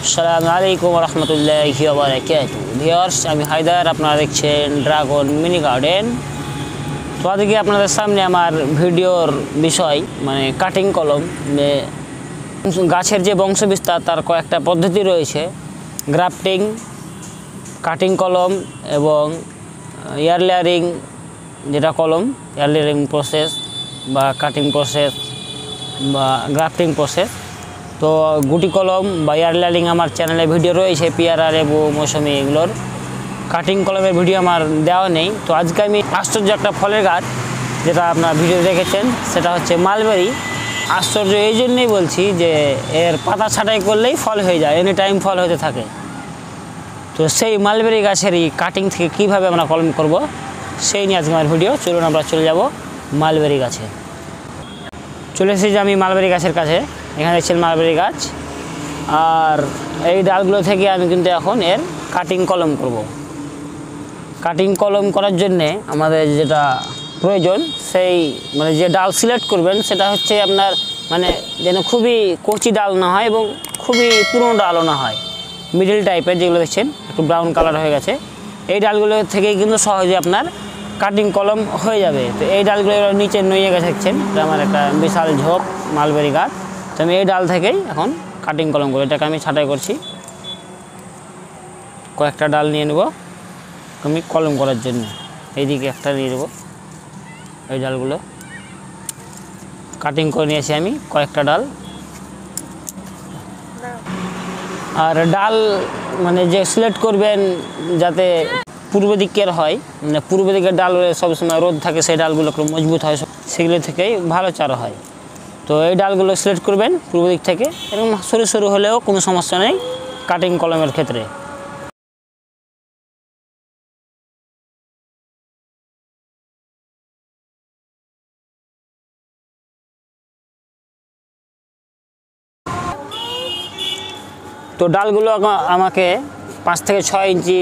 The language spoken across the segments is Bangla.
আসসালামু আলাইকুম ওয়া রাহমাতুল্লাহি ওয়া বারাকাতুহু। ভিউয়ার্স, আমি হায়দার, আপনারা দেখছেন ড্রাগন মিনি গার্ডেন। তো আজকে আপনাদের সামনে আমার ভিডিওর বিষয় মানে কাটিং কলম। গাছের যে বংশ বিস্তার তার কয়েকটা পদ্ধতি রয়েছে, গ্রাফটিং, কাটিং কলম এবং এয়ার লেয়ারিং, যেটা কলম এয়ার লেয়ারিং প্রসেস বা কাটিং প্রসেস বা গ্রাফটিং প্রসেস। তো গুটি কলম বা এয়ার লেয়ারিং আমার চ্যানেলে ভিডিও রয়েছে, পেয়ারা, লেবু, মৌসুমি, এগুলোর। কাটিং কলমের ভিডিও আমার দেওয়া নেই। তো আজকে আমি আশ্চর্য একটা ফলের গাছ, যেটা আপনার ভিডিও দেখেছেন, সেটা হচ্ছে মালবেরি। আশ্চর্য এই জন্যই বলছি যে এর পাতা ছাঁটাই করলেই ফল হয়ে যায়, এনি টাইম ফল হতে থাকে। তো সেই মালবেরি গাছেরই কাটিং থেকে কীভাবে আমরা কলম করব সেই নিয়ে আজকে আমার ভিডিও। চলুন আমরা চলে যাব মালবেরি গাছে। চলে এসেছি আমি মালবেরি গাছের কাছে। এখানে দেখছেন মালবেরি গাছ, আর এই ডালগুলো থেকে আমি কিন্তু এখন এর কাটিং কলম করব। কাটিং কলম করার জন্যে আমাদের যেটা প্রয়োজন, সেই মানে যে ডাল সিলেক্ট করবেন সেটা হচ্ছে আপনার মানে যেন খুবই কচি ডাল না হয় এবং খুবই পুরনো ডালও না হয়, মিডল টাইপের, যেগুলো দেখছেন একটু ব্রাউন কালার হয়ে গেছে। এই ডালগুলো থেকেই কিন্তু সহজে আপনার কাটিং কলম হয়ে যাবে। তো এই ডালগুলো নিচে নুয়ে গেছে দেখছেন, আমার একটা বিশাল ঝোপ মালবেরি গাছ। তো আমি এই ডাল থেকেই এখন কাটিং কলম করব। এটাকে আমি ছাঁটাই করছি, কয়েকটা ডাল নিয়ে নেব আমি কলম করার জন্য। এইদিকে একটা নিয়ে নেব, এই ডালগুলো কাটিং করে নিয়েছি আমি কয়েকটা ডাল। আর ডাল মানে যে সিলেক্ট করবেন যাতে পূর্ব দিকের হয়, মানে পূর্ব দিকের ডাল সবসময় রোদ থাকে, সেই ডালগুলো একটু মজবুত হয়, সেগুলো থেকেই ভালো চারা হয়। তো এই ডালগুলো সিলেক্ট করবেন পূর্ব দিক থেকে, এরকম সরু সরু হলেও কোনো সমস্যা নেই কাটিং কলমের ক্ষেত্রে। তো ডালগুলো আমাকে 5 থেকে 6 ইঞ্চি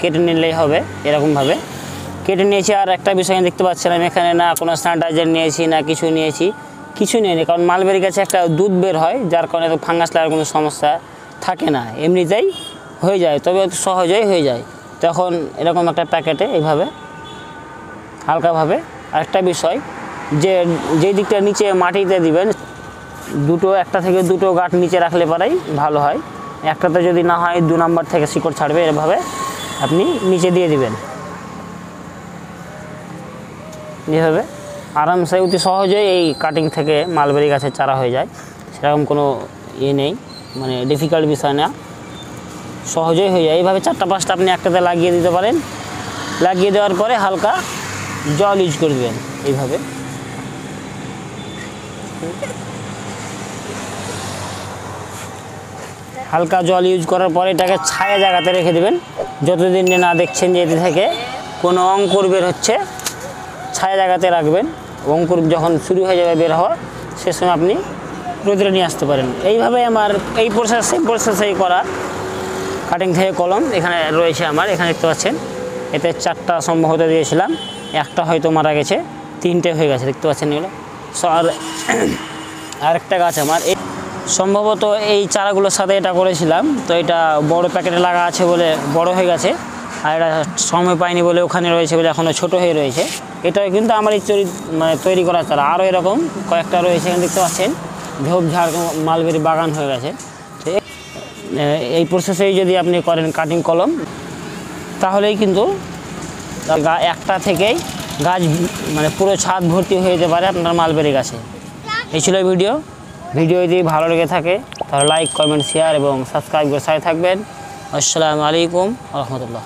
কেটে নিলেই হবে, এরকমভাবে কেটে নিয়েছি। আর একটা বিষয় দেখতে পাচ্ছেন, আমি এখানে না কোনো স্যানিটাইজার নিয়েছি না কিছু নিয়েছি, কিছু নিইনি, কারণ মালবেরি গাছে একটা দুধ বের হয়, যার কারণে তো ফাঙ্গাস লাগার কোনো সমস্যা থাকে না, এমনিতেই হয়ে যায়, তবে সহজেই হয়ে যায়। তখন এরকম একটা প্যাকেটে এইভাবে হালকাভাবে। আরেকটা বিষয়, যেই দিকটা নিচে মাটিতে দিবেন, একটা থেকে দুটো গাঁট নিচে রাখলে পরেই ভালো হয়। একটাতে যদি না হয় 2 নম্বর থেকে শিকড় ছাড়বে, এভাবে আপনি নিচে দিয়ে দিবেন। যেভাবে আরামসে অতি সহজেই এই কাটিং থেকে মালবেরি গাছের চারা হয়ে যায়, সেরকম কোনো নেই, মানে ডিফিকাল্ট বিষয় না, সহজেই হয়ে যায়। এইভাবে 4টা-5টা আপনি একটাতে লাগিয়ে দিতে পারেন। লাগিয়ে দেওয়ার পরে হালকা জল ইউজ করে দেবেন, এইভাবে হালকা জল ইউজ করার পরে এটাকে ছায়া জায়গাতে রেখে দেবেন, যতদিন না দেখছেন যে এতে থেকে কোনো অঙ্কুর বের হচ্ছে, ছায়া জায়গাতে রাখবেন। অঙ্কুর যখন শুরু হয়ে যাবে বের হওয়া, সে সময় আপনি রোদে নিয়ে আসতে পারেন। এইভাবে আমার এই প্রসেসেই করা কাটিং থেকে কলম এখানে রয়েছে আমার। এখানে দেখতে পাচ্ছেন, এতে 4টা সম্ভবত দিয়েছিলাম, একটা হয়তো মারা গেছে, 3টে হয়ে গেছে, দেখতে পাচ্ছেন এগুলো। আর আরেকটা গাছ আমার সম্ভবত এই চারাগুলোর সাথে এটা করেছিলাম, তো এটা বড় প্যাকেটে লাগা আছে বলে বড় হয়ে গেছে, আর এটা সময় পাইনি বলে ওখানে রয়েছে বলে এখনও ছোট হয়ে রয়েছে। এটাও কিন্তু আমার এই তৈরি করা চারা। আরও এরকম কয়েকটা রয়েছে, এখানে দেখতে পাচ্ছেন ঝোপঝাড় মালবেরি বাগান হয়ে গেছে। তো এই প্রসেসেই যদি আপনি করেন কাটিং কলম, তাহলেই কিন্তু একটা থেকেই গাছ মানে পুরো ছাদ ভর্তি হয়ে যেতে পারে আপনার মালবেরি গাছে। এই ছিল ভিডিও যদি ভালো লেগে থাকে তাহলে লাইক, কমেন্ট, শেয়ার এবং সাবস্ক্রাইব করে সাথে থাকবেন। আসসালামু আলাইকুম ওয়া রাহমাতুল্লাহ।